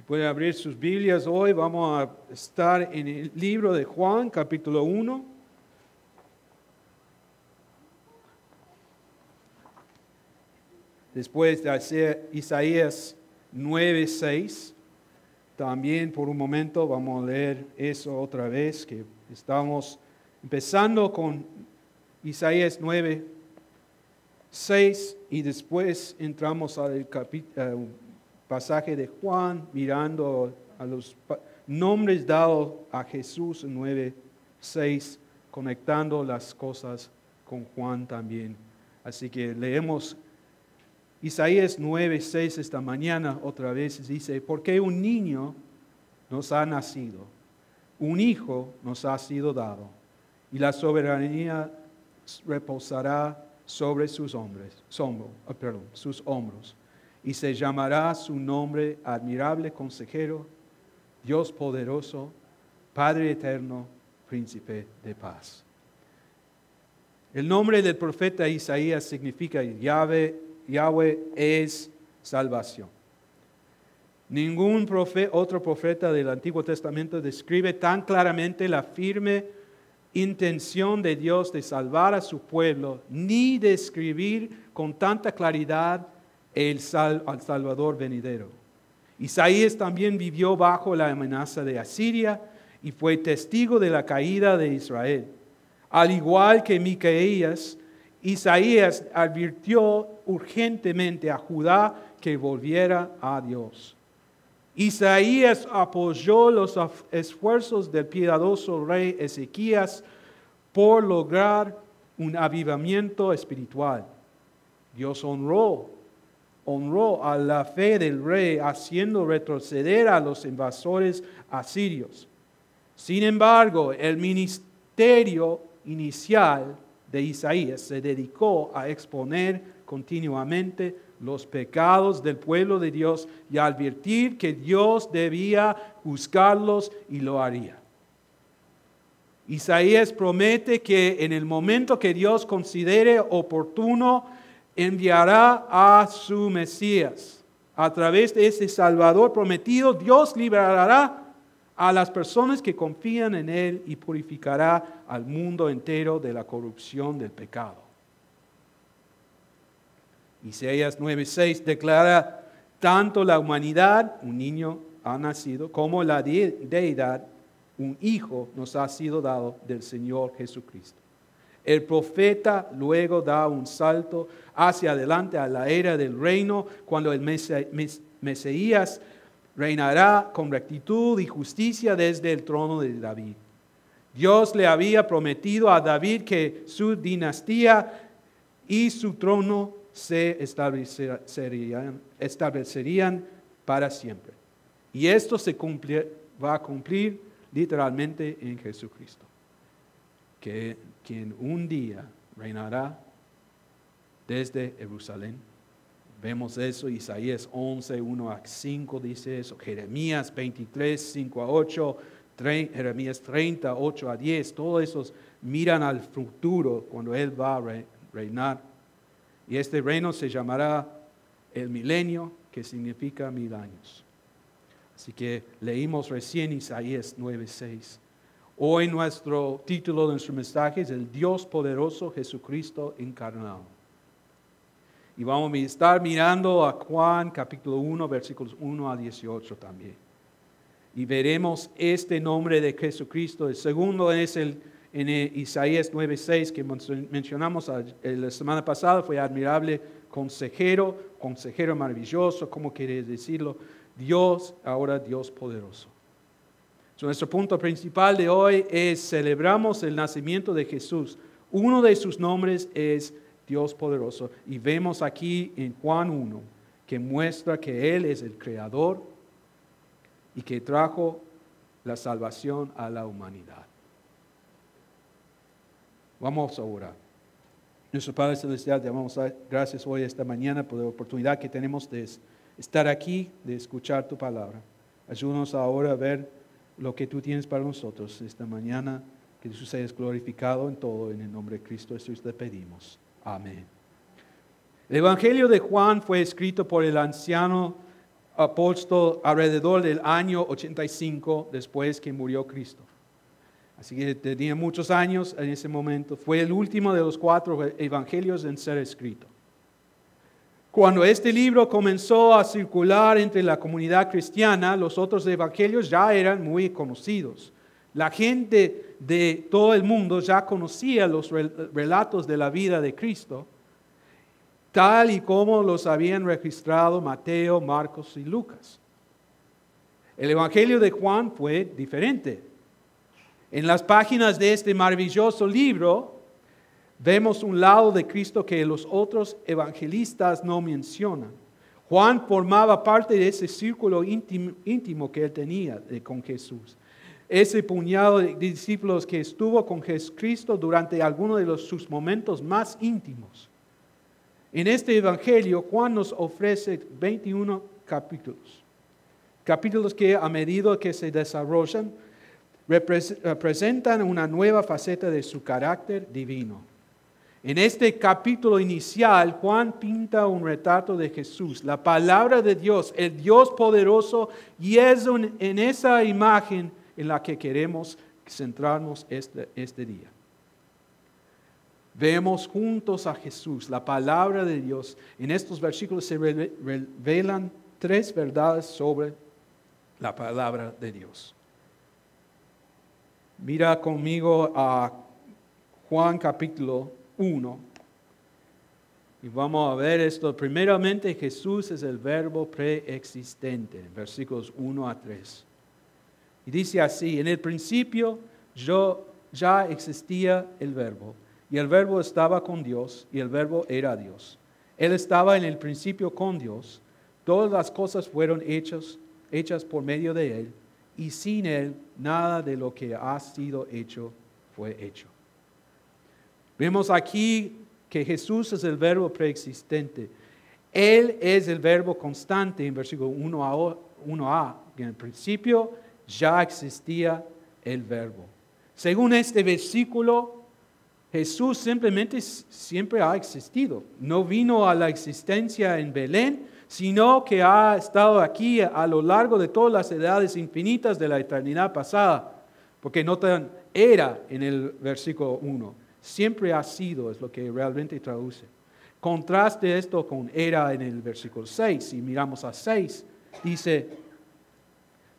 Si pueden abrir sus Biblias hoy, vamos a estar en el libro de Juan, capítulo 1. Después de Isaías 9:6. También por un momento vamos a leer eso otra vez, que estamos empezando con Isaías 9:6 y después entramos al pasaje de Juan, mirando a los nombres dados a Jesús en 9:6, conectando las cosas con Juan también. Así que leemos Isaías 9:6 esta mañana otra vez. Dice: porque un niño nos ha nacido, un hijo nos ha sido dado, y la soberanía reposará sobre sus hombros. Y se llamará su nombre Admirable Consejero, Dios Poderoso, Padre Eterno, Príncipe de Paz. El nombre del profeta Isaías significa Yahweh es salvación. Ningún otro profeta del Antiguo Testamento describe tan claramente la firme intención de Dios de salvar a su pueblo, ni describir con tanta claridad al Salvador venidero. Isaías también vivió bajo la amenaza de Asiria y fue testigo de la caída de Israel. Al igual que Micaías, Isaías advirtió urgentemente a Judá que volviera a Dios. Isaías apoyó los esfuerzos del piadoso rey Ezequías por lograr un avivamiento espiritual. Dios honró a la fe del rey, haciendo retroceder a los invasores asirios. Sin embargo, el ministerio inicial de Isaías se dedicó a exponer continuamente los pecados del pueblo de Dios y a advertir que Dios debía juzgarlos y lo haría. Isaías promete que en el momento que Dios considere oportuno, enviará a su Mesías. A través de ese Salvador prometido, Dios liberará a las personas que confían en Él y purificará al mundo entero de la corrupción del pecado. Isaías 9:6 declara: tanto la humanidad, un niño ha nacido, como la deidad, un hijo nos ha sido dado del Señor Jesucristo. El profeta luego da un salto hacia adelante a la era del reino, cuando el Mesías reinará con rectitud y justicia desde el trono de David. Dios le había prometido a David que su dinastía y su trono se establecerían para siempre. Y esto va a cumplir literalmente en Jesucristo, quien un día reinará desde Jerusalén. Vemos eso, Isaías 11, 1-5 dice eso, Jeremías 23, 5-8, Jeremías 30, 8-10, todos esos miran al futuro cuando Él va a reinar. Y este reino se llamará el milenio, que significa 1000 años. Así que leímos recién Isaías 9:6. Hoy nuestro título de nuestro mensaje es El Dios Poderoso, Jesucristo Encarnado. Y vamos a estar mirando a Juan capítulo 1, versículos 1-18 también. Y veremos este nombre de Jesucristo. El segundo es en Isaías 9:6 que mencionamos la semana pasada, fue admirable consejero maravilloso, ¿cómo quiere decirlo? Dios, ahora Dios poderoso. Nuestro punto principal de hoy es: celebramos el nacimiento de Jesús. Uno de sus nombres es Dios poderoso. Y vemos aquí en Juan 1 que muestra que Él es el creador y que trajo la salvación a la humanidad. Vamos a orar. Nuestro Padre Celestial, te damos gracias hoy, esta mañana, por la oportunidad que tenemos de estar aquí, de escuchar tu palabra. Ayúdanos ahora a ver lo que tú tienes para nosotros esta mañana, que tú seas glorificado en todo, en el nombre de Cristo Jesús te pedimos. Amén. El Evangelio de Juan fue escrito por el anciano apóstol alrededor del año 85 después que murió Cristo. Así que tenía muchos años en ese momento. Fue el último de los 4 evangelios en ser escrito. Cuando este libro comenzó a circular entre la comunidad cristiana, los otros evangelios ya eran muy conocidos. La gente de todo el mundo ya conocía los relatos de la vida de Cristo, tal y como los habían registrado Mateo, Marcos y Lucas. El evangelio de Juan fue diferente. En las páginas de este maravilloso libro, vemos un lado de Cristo que los otros evangelistas no mencionan. Juan formaba parte de ese círculo íntimo que él tenía con Jesús. Ese puñado de discípulos que estuvo con Jesucristo durante algunos de sus momentos más íntimos. En este evangelio, Juan nos ofrece 21 capítulos. Capítulos que a medida que se desarrollan, representan una nueva faceta de su carácter divino. En este capítulo inicial, Juan pinta un retrato de Jesús, la palabra de Dios, el Dios poderoso, y es en esa imagen en la que queremos centrarnos este día. Vemos juntos a Jesús, la palabra de Dios. En estos versículos se revelan 3 verdades sobre la palabra de Dios. Mira conmigo a Juan capítulo 1. Y vamos a ver esto. Primeramente, Jesús es el verbo preexistente, versículos 1 a 3. Y dice así: en el principio ya existía el verbo, y el verbo estaba con Dios, y el verbo era Dios. Él estaba en el principio con Dios. Todas las cosas fueron hechas por medio de Él, y sin Él nada de lo que ha sido hecho fue hecho. Vemos aquí que Jesús es el verbo preexistente. Él es el verbo constante en versículo 1a. En el principio ya existía el verbo. Según este versículo, Jesús simplemente siempre ha existido. No vino a la existencia en Belén, sino que ha estado aquí a lo largo de todas las edades infinitas de la eternidad pasada. Porque notan, era en el versículo 1. Siempre ha sido, es lo que realmente traduce. Contraste esto con era en el versículo 6. Si miramos a 6, dice: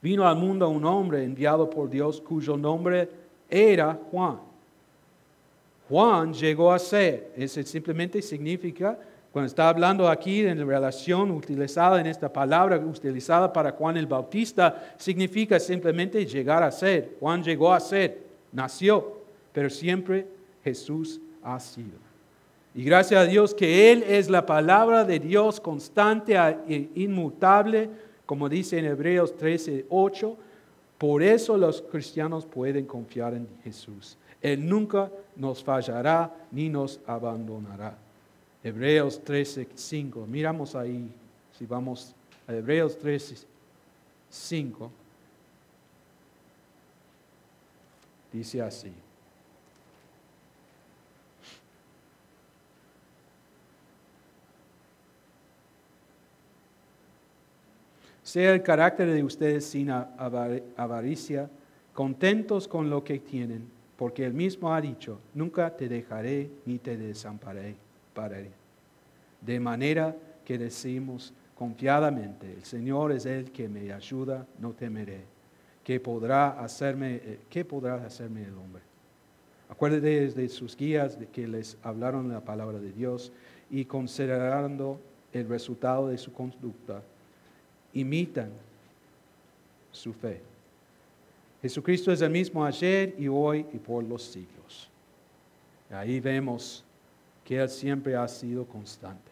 vino al mundo un hombre enviado por Dios cuyo nombre era Juan. Juan llegó a ser. Eso simplemente significa, cuando está hablando aquí en la relación utilizada en esta palabra, utilizada para Juan el Bautista, significa simplemente llegar a ser. Juan llegó a ser, nació, pero siempre Jesús ha sido. Y gracias a Dios que Él es la palabra de Dios constante e inmutable, como dice en Hebreos 13:8. Por eso los cristianos pueden confiar en Jesús. Él nunca nos fallará ni nos abandonará. Hebreos 13:5. Miramos ahí, si vamos a Hebreos 13:5. Dice así: sea el carácter de ustedes sin avaricia, contentos con lo que tienen, porque Él mismo ha dicho: nunca te dejaré ni te desampararé. De manera que decimos confiadamente: el Señor es el que me ayuda, no temeré. ¿Qué podrá hacerme el hombre? Acuérdate de sus guías de que les hablaron la palabra de Dios, y considerando el resultado de su conducta, imitan su fe. Jesucristo es el mismo ayer y hoy y por los siglos. Ahí vemos que Él siempre ha sido constante.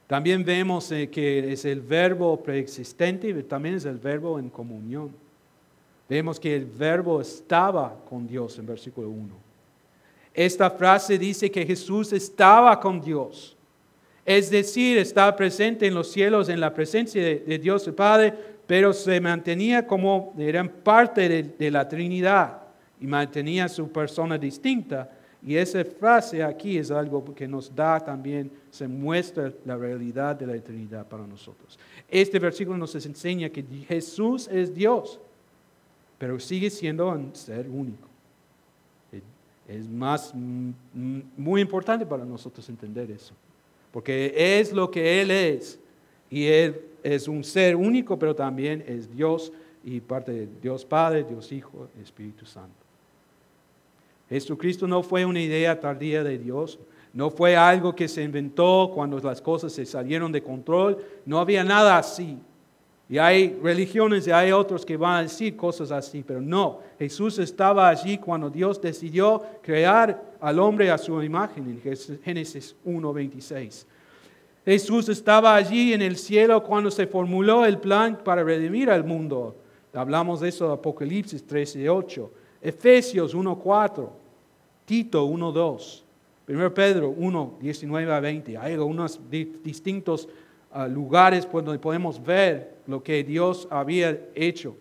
También vemos que es el verbo preexistente y también es el verbo en comunión. Vemos que el verbo estaba con Dios en versículo 1. Esta frase dice que Jesús estaba con Dios. Es decir, estaba presente en los cielos en la presencia de Dios el Padre, pero se mantenía como eran parte de la Trinidad y mantenía su persona distinta. Y esa frase aquí es algo que nos da también, se muestra la realidad de la eternidad para nosotros. Este versículo nos enseña que Jesús es Dios, pero sigue siendo un ser único. Es muy importante para nosotros entender eso, porque es lo que Él es. Y Él es un ser único, pero también es Dios y parte de Dios Padre, Dios Hijo, Espíritu Santo. Jesucristo no fue una idea tardía de Dios, no fue algo que se inventó cuando las cosas se salieron de control, no había nada así. Y hay religiones y hay otros que van a decir cosas así, pero no, Jesús estaba allí cuando Dios decidió crear al hombre a su imagen en Génesis 1:26. Jesús estaba allí en el cielo cuando se formuló el plan para redimir al mundo. Hablamos de eso en Apocalipsis 13:8, Efesios 1:4, Tito 1:2, 1 Pedro 1:19-20. Hay algunos distintos lugares donde podemos ver lo que Dios había hecho.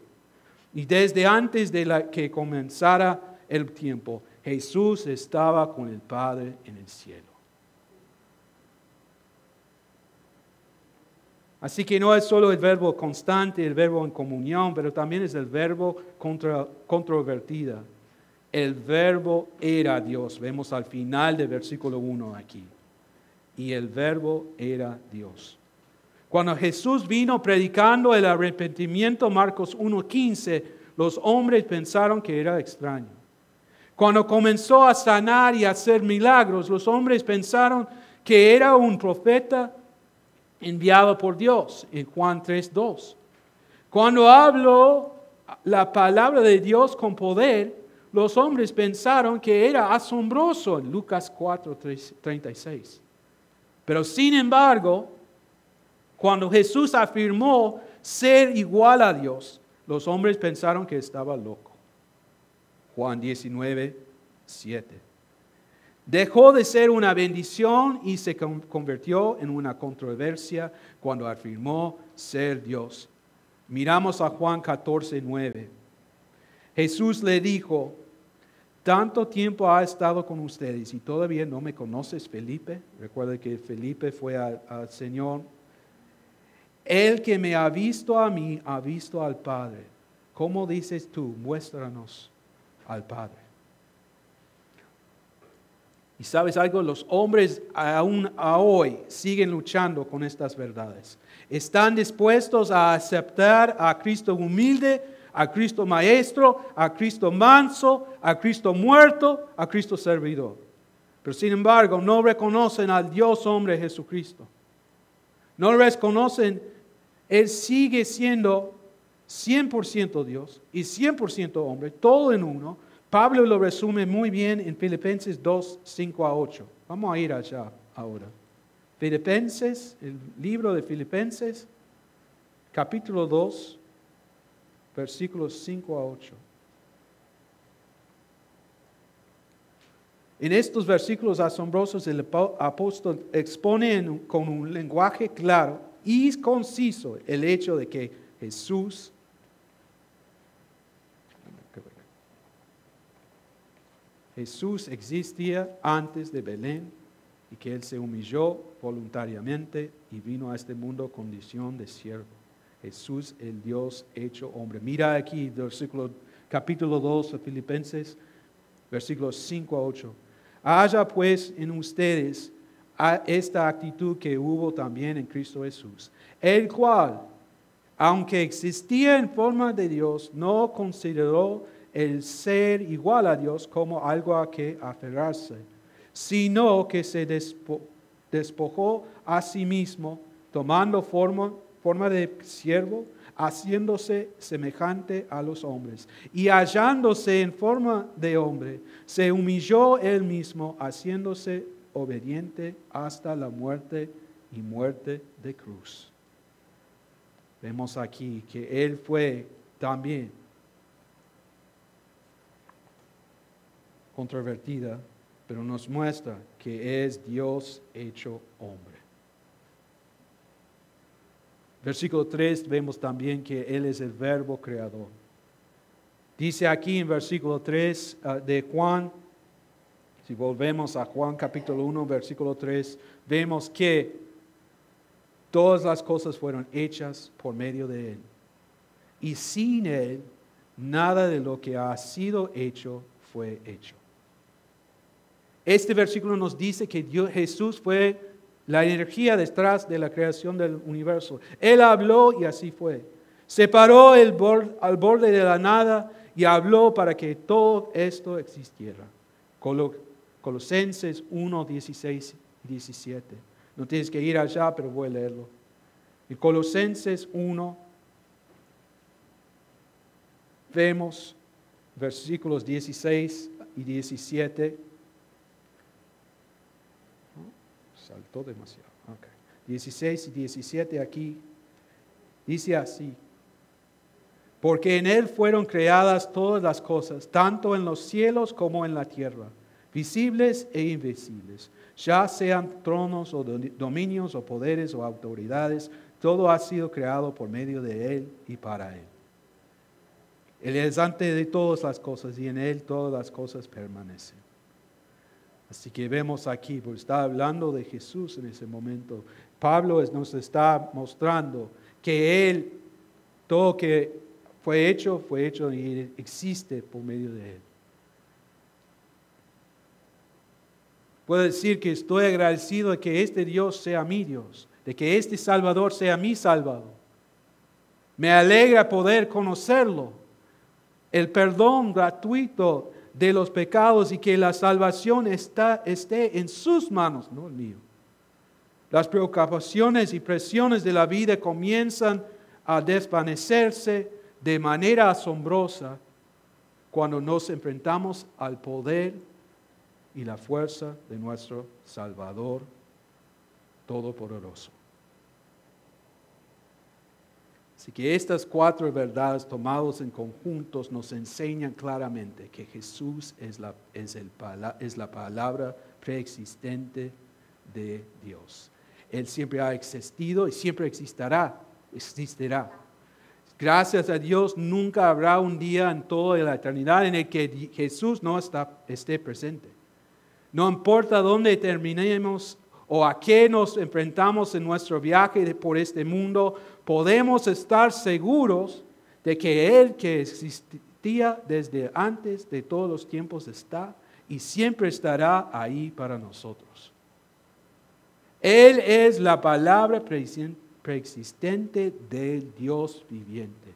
Y desde antes de que comenzara el tiempo, Jesús estaba con el Padre en el cielo. Así que no es solo el verbo constante, el verbo en comunión, pero también es el verbo controvertida. El verbo era Dios. Vemos al final del versículo 1 aquí. Y el verbo era Dios. Cuando Jesús vino predicando el arrepentimiento, Marcos 1:15, los hombres pensaron que era extraño. Cuando comenzó a sanar y a hacer milagros, los hombres pensaron que era un profeta enviado por Dios, en Juan 3:2. Cuando habló la palabra de Dios con poder, los hombres pensaron que era asombroso, en Lucas 4:36. Pero sin embargo, cuando Jesús afirmó ser igual a Dios, los hombres pensaron que estaba loco. Juan 19:7. Dejó de ser una bendición y se convirtió en una controversia cuando afirmó ser Dios. Miramos a Juan 14:9. Jesús le dijo: tanto tiempo ha estado con ustedes y todavía no me conoces, Felipe. Recuerda que Felipe fue al Señor. El que me ha visto a mí, ha visto al Padre. ¿Cómo dices tú? Muéstranos al Padre. Y sabes algo, los hombres aún hoy siguen luchando con estas verdades. Están dispuestos a aceptar a Cristo humilde, a Cristo maestro, a Cristo manso, a Cristo muerto, a Cristo servidor. Pero sin embargo, no reconocen al Dios hombre Jesucristo. No reconocen, Él sigue siendo 100% Dios y 100% hombre, todo en uno. Pablo lo resume muy bien en Filipenses 2:5-8. Vamos a ir allá ahora. Filipenses, el libro de Filipenses, capítulo 2, versículos 5-8. En estos versículos asombrosos el apóstol expone con un lenguaje claro y conciso el hecho de que Jesús existía antes de Belén y que Él se humilló voluntariamente y vino a este mundo con condición de siervo. Jesús, el Dios hecho hombre. Mira aquí, capítulo 2 de Filipenses, versículos 5-8. Haya pues en ustedes esta actitud que hubo también en Cristo Jesús, el cual, aunque existía en forma de Dios, no consideró el ser igual a Dios como algo a que aferrarse, sino que se despojó a sí mismo, tomando forma de siervo, haciéndose semejante a los hombres. Y hallándose en forma de hombre, se humilló él mismo, haciéndose obediente hasta la muerte y muerte de cruz. Vemos aquí que Él fue también controvertida, pero nos muestra que es Dios hecho hombre. Versículo 3 vemos también que Él es el verbo creador. Dice aquí en versículo 3 de Juan Si volvemos a Juan capítulo 1, versículo 3, vemos que todas las cosas fueron hechas por medio de Él. Y sin Él, nada de lo que ha sido hecho fue hecho. Este versículo nos dice que Jesús fue la energía detrás de la creación del universo. Él habló y así fue. Se paró al borde de la nada y habló para que todo esto existiera. Colosenses 1, 16 y 17. No tienes que ir allá, pero voy a leerlo. En Colosenses 1, vemos versículos 16 y 17. Saltó demasiado. Okay. 16 y 17 aquí. Dice así. Porque en Él fueron creadas todas las cosas, tanto en los cielos como en la tierra, visibles e invisibles, ya sean tronos o dominios o poderes o autoridades, todo ha sido creado por medio de Él y para Él. Él es antes de todas las cosas y en Él todas las cosas permanecen. Así que vemos aquí, porque está hablando de Jesús en ese momento. Pablo nos está mostrando que Él, todo que fue hecho y existe por medio de Él. Puedo decir que estoy agradecido de que este Dios sea mi Dios, de que este Salvador sea mi Salvador. Me alegra poder conocerlo, el perdón gratuito de los pecados y que la salvación esté en sus manos, no el mío. Las preocupaciones y presiones de la vida comienzan a desvanecerse de manera asombrosa cuando nos enfrentamos al poder y la fuerza de nuestro Salvador Todopoderoso. Así que estas 4 verdades tomadas en conjuntos nos enseñan claramente que Jesús es la palabra preexistente de Dios. Él siempre ha existido y siempre existirá. Gracias a Dios, nunca habrá un día en toda la eternidad en el que Jesús no esté presente. No importa dónde terminemos o a qué nos enfrentamos en nuestro viaje por este mundo, podemos estar seguros de que Él que existía desde antes de todos los tiempos está y siempre estará ahí para nosotros. Él es la palabra preexistente del Dios viviente.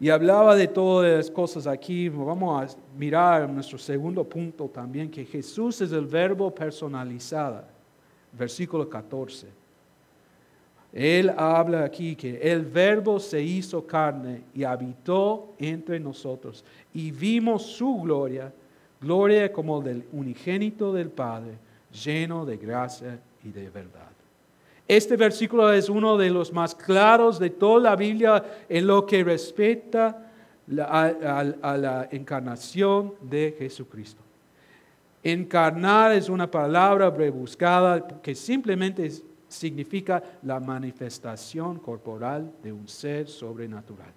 Y hablaba de todas las cosas aquí. Vamos a mirar nuestro segundo punto también, que Jesús es el verbo personalizado. Versículo 14. Él habla aquí que el verbo se hizo carne y habitó entre nosotros. Y vimos su gloria, gloria como del unigénito del Padre, lleno de gracia y de verdad. Este versículo es uno de los más claros de toda la Biblia en lo que respecta a la encarnación de Jesucristo. Encarnar es una palabra rebuscada que simplemente significa la manifestación corporal de un ser sobrenatural.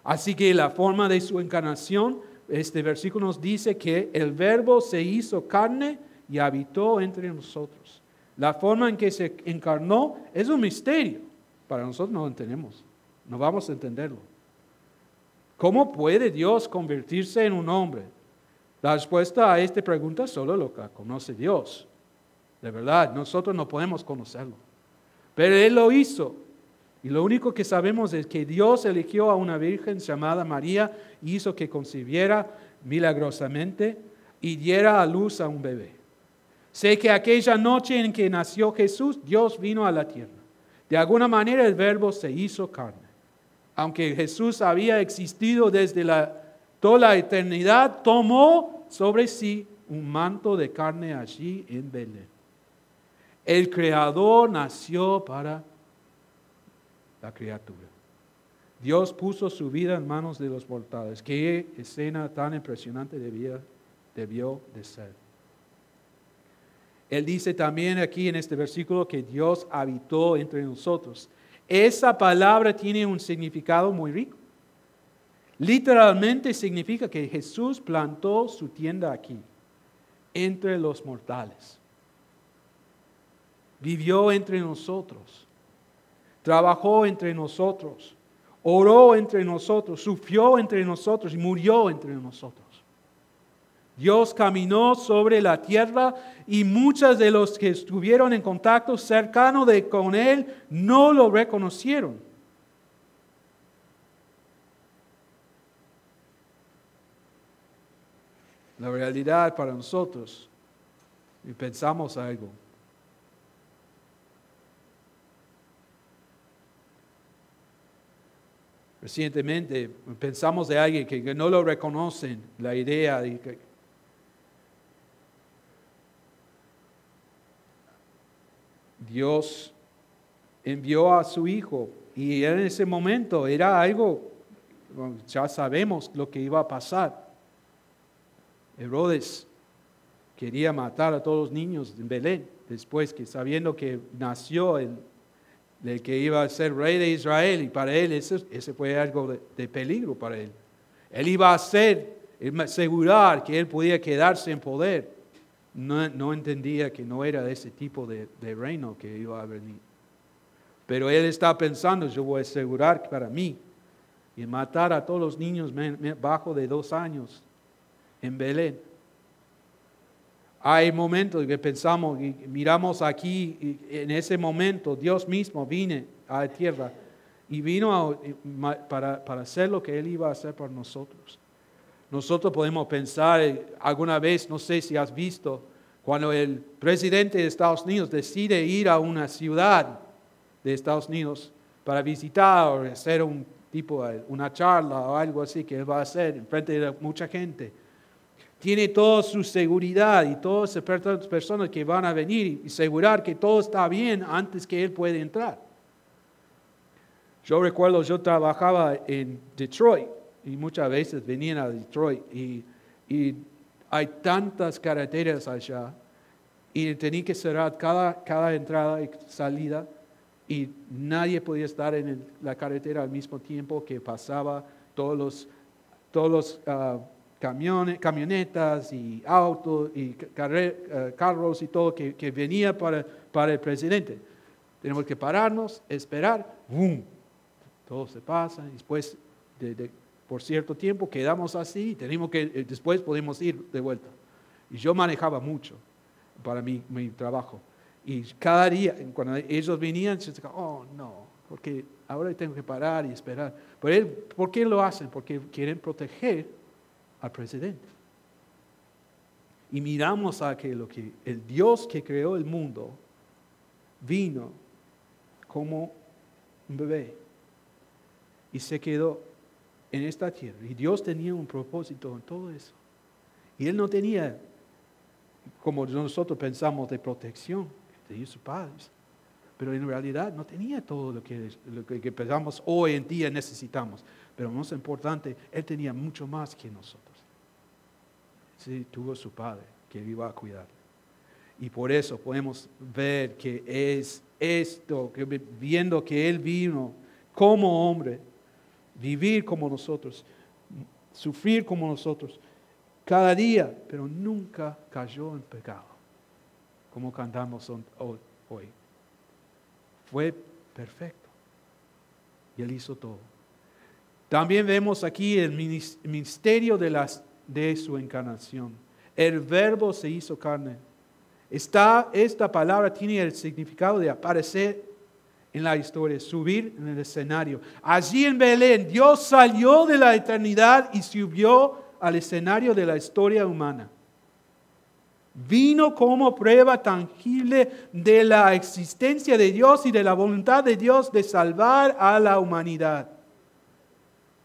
Así que la forma de su encarnación, este versículo nos dice que el verbo se hizo carne y habitó entre nosotros. La forma en que se encarnó es un misterio. Para nosotros no lo entendemos. No vamos a entenderlo. ¿Cómo puede Dios convertirse en un hombre? La respuesta a esta pregunta solo lo conoce Dios. De verdad, nosotros no podemos conocerlo. Pero Él lo hizo. Y lo único que sabemos es que Dios eligió a una virgen llamada María y hizo que concibiera milagrosamente y diera a luz a un bebé. Sé que aquella noche en que nació Jesús, Dios vino a la tierra. De alguna manera el verbo se hizo carne. Aunque Jesús había existido desde toda la eternidad, tomó sobre sí un manto de carne allí en Belén. El Creador nació para la criatura. Dios puso su vida en manos de los mortales. Qué escena tan impresionante debió de ser. Él dice también aquí en este versículo que Dios habitó entre nosotros. Esa palabra tiene un significado muy rico. Literalmente significa que Jesús plantó su tienda aquí, entre los mortales. Vivió entre nosotros, trabajó entre nosotros, oró entre nosotros, sufrió entre nosotros y murió entre nosotros. Dios caminó sobre la tierra y muchos de los que estuvieron en contacto cercano con Él no lo reconocieron. La realidad para nosotros, y pensamos algo. Recientemente pensamos de alguien que no lo reconocen, la idea de que Dios envió a su Hijo y en ese momento era algo, ya sabemos lo que iba a pasar. Herodes quería matar a todos los niños en Belén, después que sabiendo que nació el que iba a ser rey de Israel, y para él ese fue algo de peligro para él. Él iba a asegurar que él podía quedarse en poder. No entendía que no era de ese tipo de reino que iba a venir. Pero él está pensando, yo voy a asegurar para mí, y matar a todos los niños bajo de 2 años en Belén. Hay momentos que pensamos y miramos aquí, y en ese momento Dios mismo vino a la tierra y vino para hacer lo que Él iba a hacer por nosotros. Nosotros podemos pensar alguna vez, no sé si has visto, cuando el presidente de Estados Unidos decide ir a una ciudad de Estados Unidos para visitar o hacer una charla o algo así que Él va a hacer en frente de mucha gente. Tiene toda su seguridad y todas las personas que van a venir y asegurar que todo está bien antes que Él pueda entrar. Yo recuerdo, yo trabajaba en Detroit y muchas veces venían a Detroit y hay tantas carreteras allá y tenía que cerrar cada entrada y salida y nadie podía estar en la carretera al mismo tiempo que pasaba todos los camionetas y autos y carros y todo que venía para el presidente. Tenemos que pararnos, esperar, ¡boom! Todo se pasa y después por cierto tiempo quedamos así y después podemos ir de vuelta. Y yo manejaba mucho para mi trabajo. Y cada día, cuando ellos venían, yo decía, oh no, porque ahora tengo que parar y esperar. Pero ¿por qué lo hacen? Porque quieren proteger al presidente. Y miramos a que el Dios que creó el mundo vino como un bebé y se quedó en esta tierra. Y Dios tenía un propósito en todo eso. Y Él no tenía, como nosotros pensamos, de protección, tenía sus padres. Pero en realidad no tenía todo lo que pensamos hoy en día necesitamos. Pero más importante, Él tenía mucho más que nosotros. Sí, tuvo su Padre que iba a cuidar. Y por eso podemos ver que es esto, viendo que Él vino como hombre, vivir como nosotros, sufrir como nosotros, cada día, pero nunca cayó en pecado, como cantamos hoy. Fue perfecto y Él hizo todo. También vemos aquí el misterio de su encarnación. El Verbo se hizo carne. Esta palabra tiene el significado de aparecer en la historia, subir en el escenario. Allí en Belén, Dios salió de la eternidad y subió al escenario de la historia humana. Vino como prueba tangible de la existencia de Dios y de la voluntad de Dios de salvar a la humanidad.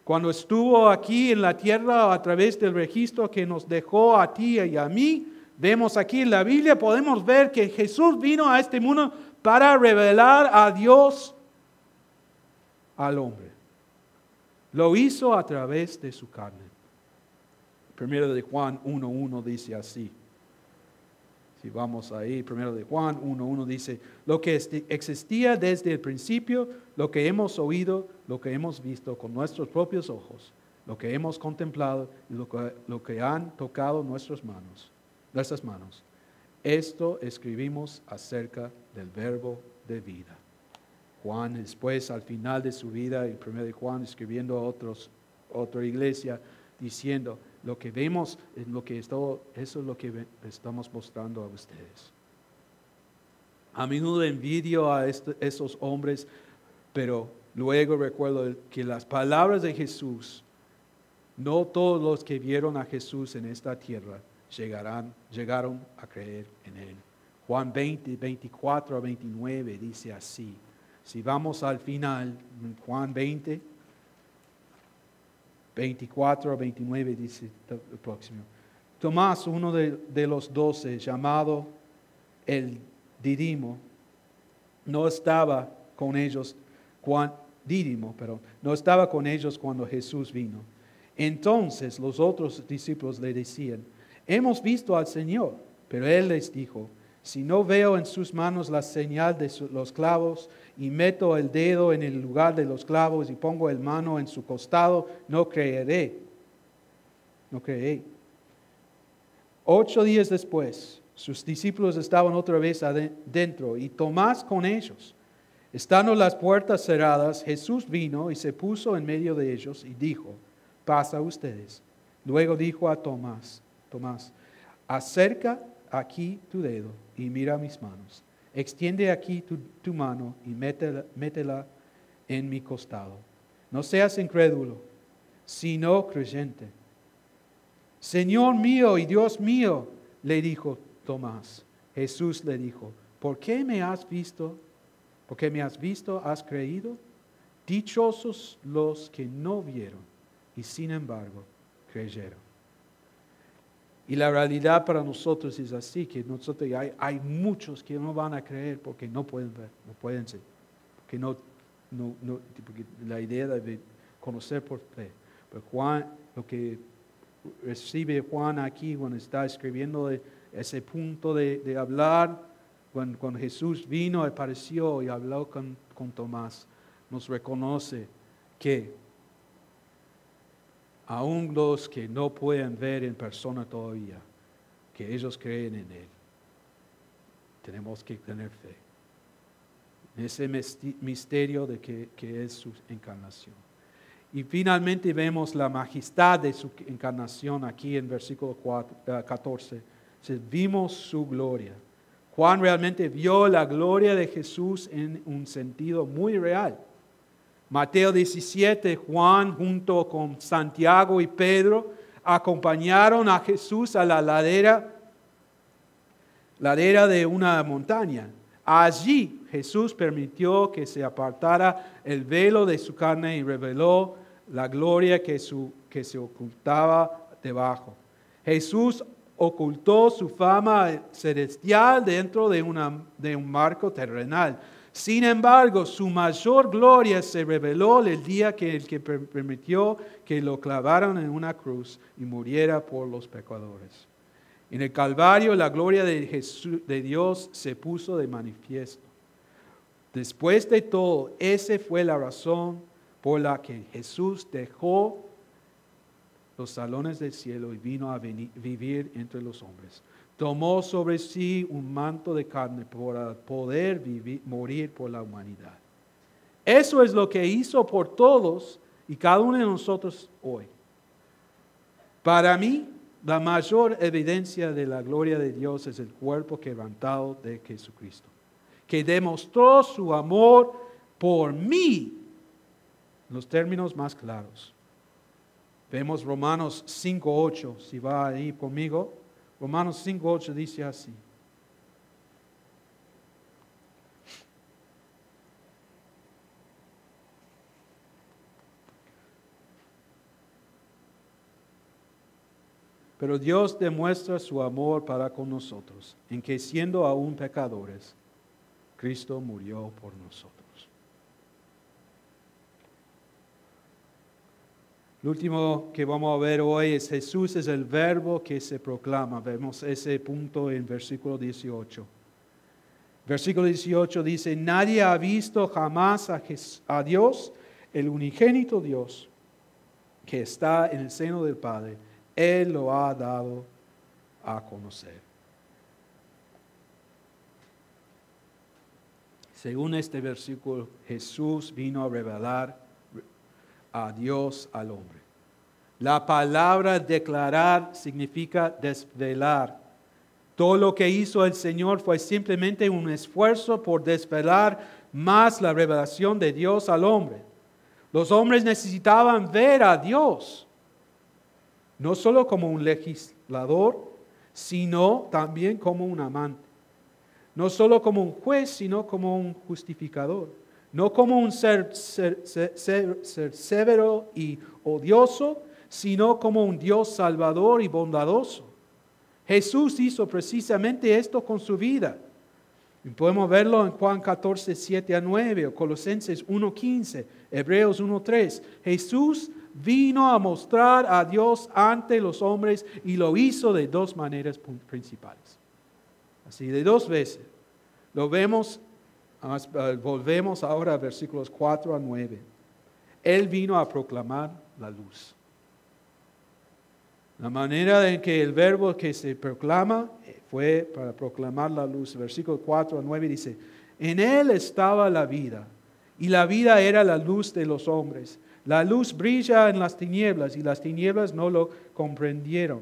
Cuando estuvo aquí en la tierra a través del registro que nos dejó a ti y a mí, vemos aquí en la Biblia, podemos ver que Jesús vino a este mundo para revelar a Dios al hombre. Lo hizo a través de su carne. Primero de Juan 1:1 dice así. Si vamos ahí, primero de Juan 1:1 dice, lo que existía desde el principio, lo que hemos oído, lo que hemos visto con nuestros propios ojos, lo que hemos contemplado y lo que han tocado nuestras manos. Esto escribimos acerca del verbo de vida. Juan después, al final de su vida, en 1 Juan, escribiendo a otra iglesia, diciendo, lo que vemos, eso es lo que estamos mostrando a ustedes. A menudo envidio a esos hombres, pero luego recuerdo que las palabras de Jesús, no todos los que vieron a Jesús en esta tierra llegaron a creer en Él. Juan 20, 24 a 29 dice así. Si vamos al final, Juan 20, 24 a 29 dice el próximo. Tomás, uno de los 12, llamado el Dídimo, no estaba con ellos cuando Jesús vino. Entonces los otros discípulos le decían, hemos visto al Señor. Pero él les dijo, si no veo en sus manos la señal de los clavos y meto el dedo en el lugar de los clavos y pongo el mano en su costado, no creeré. 8 días después, sus discípulos estaban otra vez adentro y Tomás con ellos. Estando las puertas cerradas, Jesús vino y se puso en medio de ellos y dijo, pasa ustedes. Luego dijo a Tomás, acerca aquí tu dedo y mira mis manos. Extiende aquí tu mano y métela en mi costado. No seas incrédulo, sino creyente. Señor mío y Dios mío, le dijo Tomás. Jesús le dijo, ¿por qué me has visto? Porque me has visto, has creído. Dichosos los que no vieron y sin embargo creyeron. Y la realidad para nosotros es así, que nosotros hay muchos que no van a creer porque no pueden ver, no pueden ser, porque porque la idea de conocer por fe. Pero Juan, lo que recibe Juan aquí cuando está escribiendo ese punto de hablar, cuando Jesús vino, apareció y habló con Tomás, nos reconoce que aún los que no pueden ver en persona todavía, que ellos creen en Él. Tenemos que tener fe en ese misterio de que es su encarnación. Y finalmente vemos la majestad de su encarnación aquí en versículo 14. Vimos su gloria. Juan realmente vio la gloria de Jesús en un sentido muy real. Mateo 17, Juan junto con Santiago y Pedro acompañaron a Jesús a la ladera de una montaña. Allí Jesús permitió que se apartara el velo de su carne y reveló la gloria que se ocultaba debajo. Jesús ocultó su fama celestial dentro de un marco terrenal. Sin embargo, su mayor gloria se reveló el día que permitió que lo clavaran en una cruz y muriera por los pecadores. En el Calvario, la gloria de Dios se puso de manifiesto. Después de todo, esa fue la razón por la que Jesús dejó los salones del cielo y vino a vivir entre los hombres. Tomó sobre sí un manto de carne para poder morir por la humanidad. Eso es lo que hizo por todos y cada uno de nosotros hoy. Para mí, la mayor evidencia de la gloria de Dios es el cuerpo quebrantado de Jesucristo, que demostró su amor por mí en los términos más claros. Vemos Romanos 5:8, si va ahí conmigo. Romanos 5:8 dice así. Pero Dios demuestra su amor para con nosotros, en que siendo aún pecadores, Cristo murió por nosotros. Lo último que vamos a ver hoy es Jesús es el verbo que se proclama. Vemos ese punto en versículo 18. Versículo 18 dice, nadie ha visto jamás a Dios, el unigénito Dios, que está en el seno del Padre, Él lo ha dado a conocer. Según este versículo, Jesús vino a revelar a Dios al hombre. La palabra declarar significa desvelar. Todo lo que hizo el Señor fue simplemente un esfuerzo por desvelar más la revelación de Dios al hombre. Los hombres necesitaban ver a Dios, no solo como un legislador, sino también como un amante. No solo como un juez, sino como un justificador. No como un ser severo y odioso, sino como un Dios salvador y bondadoso. Jesús hizo precisamente esto con su vida. Y podemos verlo en Juan 14, 7 a 9, o Colosenses 1, 15, Hebreos 1, 3. Jesús vino a mostrar a Dios ante los hombres y lo hizo de dos maneras principales. Así, de dos veces. Lo vemos, volvemos ahora a versículos 4 a 9. Él vino a proclamar la luz. La manera en que el verbo que se proclama fue para proclamar la luz. Versículo 4 a 9 dice, en Él estaba la vida, y la vida era la luz de los hombres. La luz brilla en las tinieblas, y las tinieblas no lo comprendieron.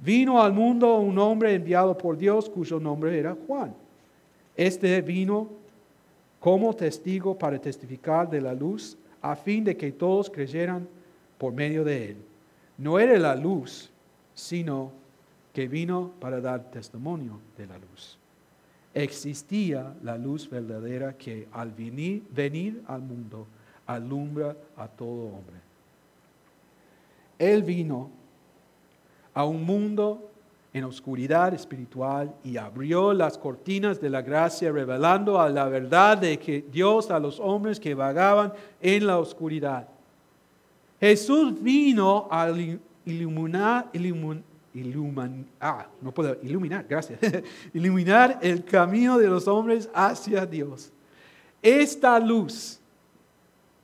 Vino al mundo un hombre enviado por Dios, cuyo nombre era Juan. Este vino como testigo para testificar de la luz, a fin de que todos creyeran por medio de él. No era la luz, sino que vino para dar testimonio de la luz. Existía la luz verdadera que al venir al mundo alumbra a todo hombre. Él vino a un mundo en oscuridad espiritual y abrió las cortinas de la gracia, revelando a la verdad de que Dios a los hombres que vagaban en la oscuridad. Jesús vino a iluminar el camino de los hombres hacia Dios. Esta luz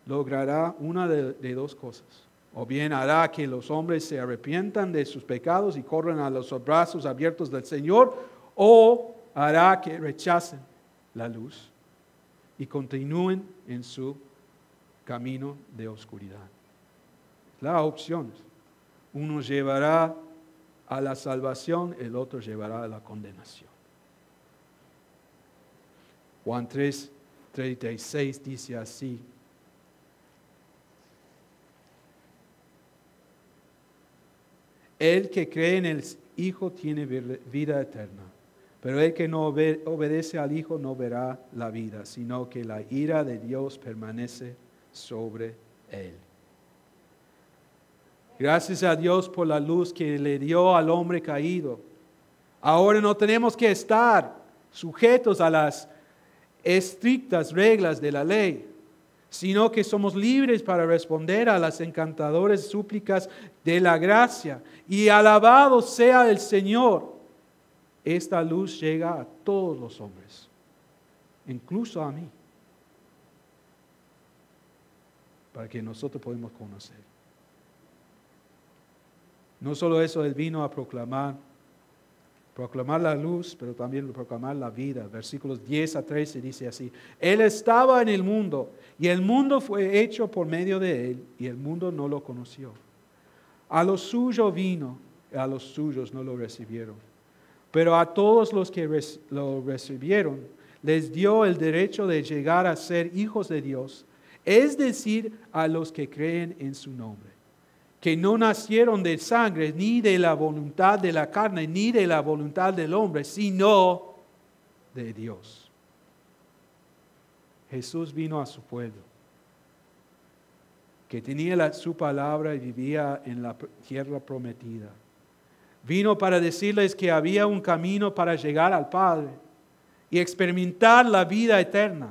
logrará una de dos cosas. O bien hará que los hombres se arrepientan de sus pecados y corran a los brazos abiertos del Señor, o hará que rechacen la luz y continúen en su camino de oscuridad. Las opciones. Uno llevará a la salvación, el otro llevará a la condenación. Juan 3:36 dice así. El que cree en el Hijo tiene vida eterna, pero el que no obedece al Hijo no verá la vida, sino que la ira de Dios permanece sobre él. Gracias a Dios por la luz que le dio al hombre caído. Ahora no tenemos que estar sujetos a las estrictas reglas de la ley, sino que somos libres para responder a las encantadoras súplicas de la gracia. Y alabado sea el Señor. Esta luz llega a todos los hombres, incluso a mí, para que nosotros podamos conocer. No solo eso, Él vino a proclamar la luz, pero también proclamar la vida. Versículos 10 a 13 dice así: Él estaba en el mundo, y el mundo fue hecho por medio de Él, y el mundo no lo conoció. A lo suyo vino, a los suyos no lo recibieron. Pero a todos los que lo recibieron, les dio el derecho de llegar a ser hijos de Dios, es decir, a los que creen en su nombre, que no nacieron de sangre, ni de la voluntad de la carne, ni de la voluntad del hombre, sino de Dios. Jesús vino a su pueblo, que tenía su palabra y vivía en la tierra prometida. Vino para decirles que había un camino para llegar al Padre y experimentar la vida eterna.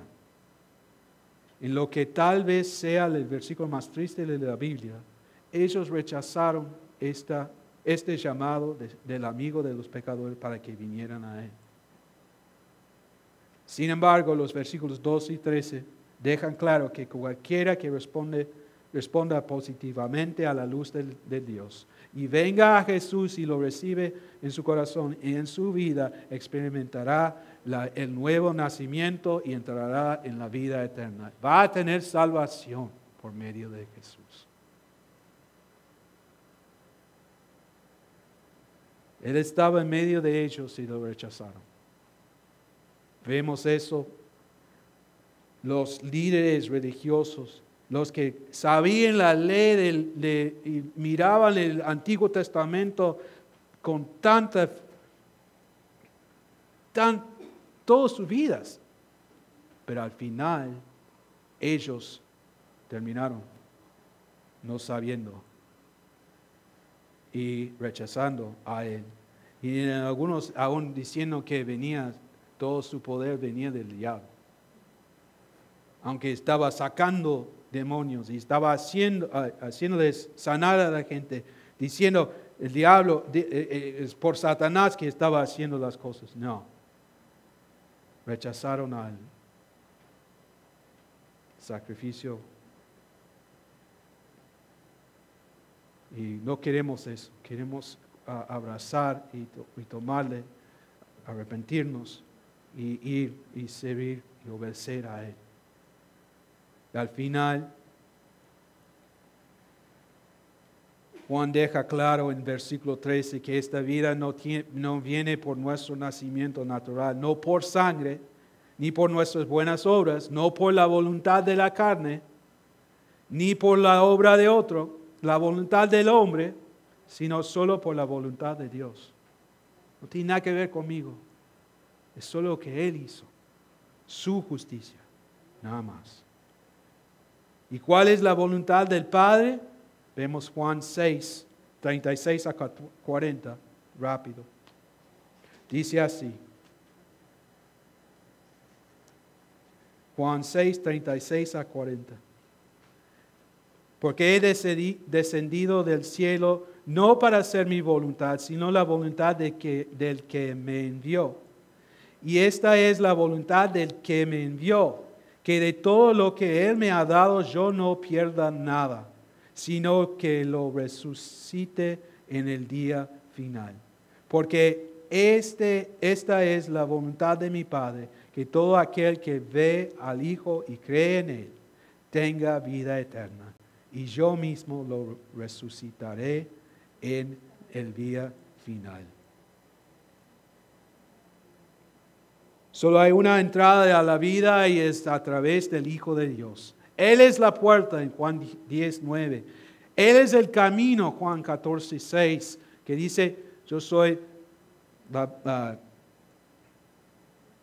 En lo que tal vez sea el versículo más triste de la Biblia, ellos rechazaron este llamado del amigo de los pecadores para que vinieran a Él. Sin embargo, los versículos 12 y 13 dejan claro que cualquiera que responde responda positivamente a la luz de Dios y venga a Jesús y lo recibe en su corazón y en su vida, experimentará el nuevo nacimiento y entrará en la vida eterna. Va a tener salvación por medio de Jesús. Él estaba en medio de ellos y lo rechazaron. Vemos eso. Los líderes religiosos, los que sabían la ley y miraban el Antiguo Testamento con todas sus vidas. Pero al final, ellos terminaron no sabiendo y rechazando a Él. Y en algunos aún diciendo que todo su poder venía del diablo. Aunque estaba sacando demonios y estaba haciéndoles sanar a la gente, diciendo el diablo es por Satanás que estaba haciendo las cosas. No. Rechazaron al sacrificio. Y no queremos eso. Queremos abrazar y tomarle, arrepentirnos y ir y servir y obedecer a Él. Al final, Juan deja claro en versículo 13 que esta vida no viene por nuestro nacimiento natural, no por sangre, ni por nuestras buenas obras, no por la voluntad de la carne, ni por la obra de otro, la voluntad del hombre, sino solo por la voluntad de Dios. No tiene nada que ver conmigo. Es solo lo que Él hizo, su justicia, nada más. ¿Y cuál es la voluntad del Padre? Vemos Juan 6, 36 a 40, rápido. Dice así. Juan 6, 36 a 40. Porque he descendido del cielo no para hacer mi voluntad, sino la voluntad del que me envió. Y esta es la voluntad del que me envió, que de todo lo que Él me ha dado yo no pierda nada, sino que lo resucite en el día final. Porque esta es la voluntad de mi Padre, que todo aquel que ve al Hijo y cree en Él, tenga vida eterna. Y yo mismo lo resucitaré en el día final. Solo hay una entrada a la vida y es a través del Hijo de Dios. Él es la puerta en Juan 10:9. Él es el camino, Juan 14:6, que dice, yo soy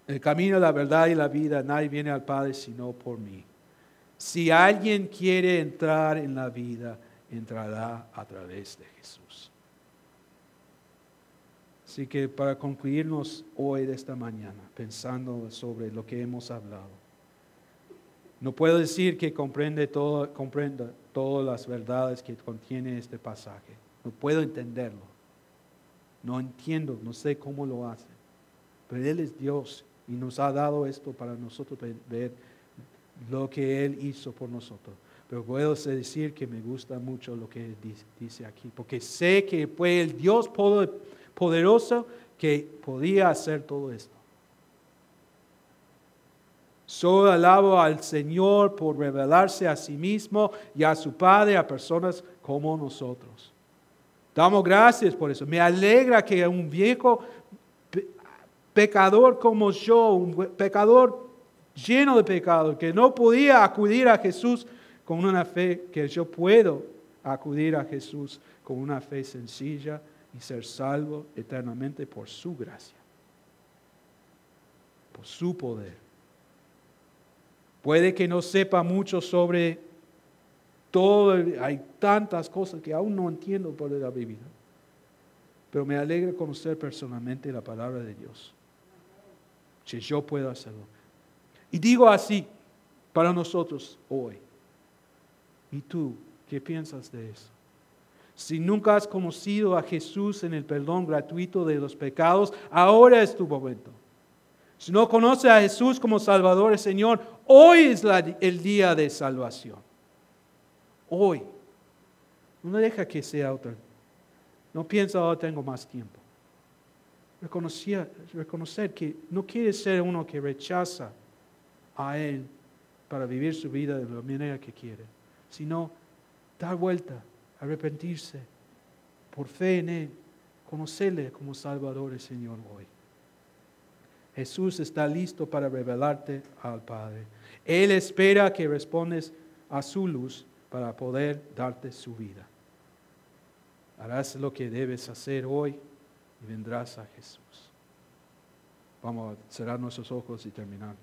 el camino, la verdad y la vida. Nadie viene al Padre sino por mí. Si alguien quiere entrar en la vida, entrará a través de Jesús. Así que para concluirnos hoy de esta mañana, pensando sobre lo que hemos hablado, no puedo decir que comprenda todas las verdades que contiene este pasaje. No puedo entenderlo. No entiendo, no sé cómo lo hace. Pero Él es Dios y nos ha dado esto para nosotros ver lo que Él hizo por nosotros. Pero puedo decir que me gusta mucho lo que dice aquí, porque sé que fue el Dios poderoso que podía hacer todo esto. Solo alabo al Señor por revelarse a sí mismo y a su Padre a personas como nosotros. Damos gracias por eso. Me alegra que un viejo pecador como yo, un pecador lleno de pecado, que no podía acudir a Jesús con una fe, que yo puedo acudir a Jesús con una fe sencilla y ser salvo eternamente por su gracia, por su poder. Puede que no sepa mucho sobre todo, hay tantas cosas que aún no entiendo por la Biblia, pero me alegra conocer personalmente la palabra de Dios, que yo puedo hacerlo. Y digo así para nosotros hoy. ¿Y tú qué piensas de eso? Si nunca has conocido a Jesús en el perdón gratuito de los pecados, ahora es tu momento. Si no conoces a Jesús como Salvador y Señor, hoy es el día de salvación. hoy. No deja que sea otra. No piensa, oh, tengo más tiempo. Reconocer que no quiere ser uno que rechaza a Él para vivir su vida de la manera que quiere, sino dar vuelta, arrepentirse, por fe en Él, conocerle como Salvador y Señor hoy. Jesús está listo para revelarte al Padre. Él espera que respondes a su luz para poder darte su vida. Harás lo que debes hacer hoy y vendrás a Jesús. Vamos a cerrar nuestros ojos y terminar.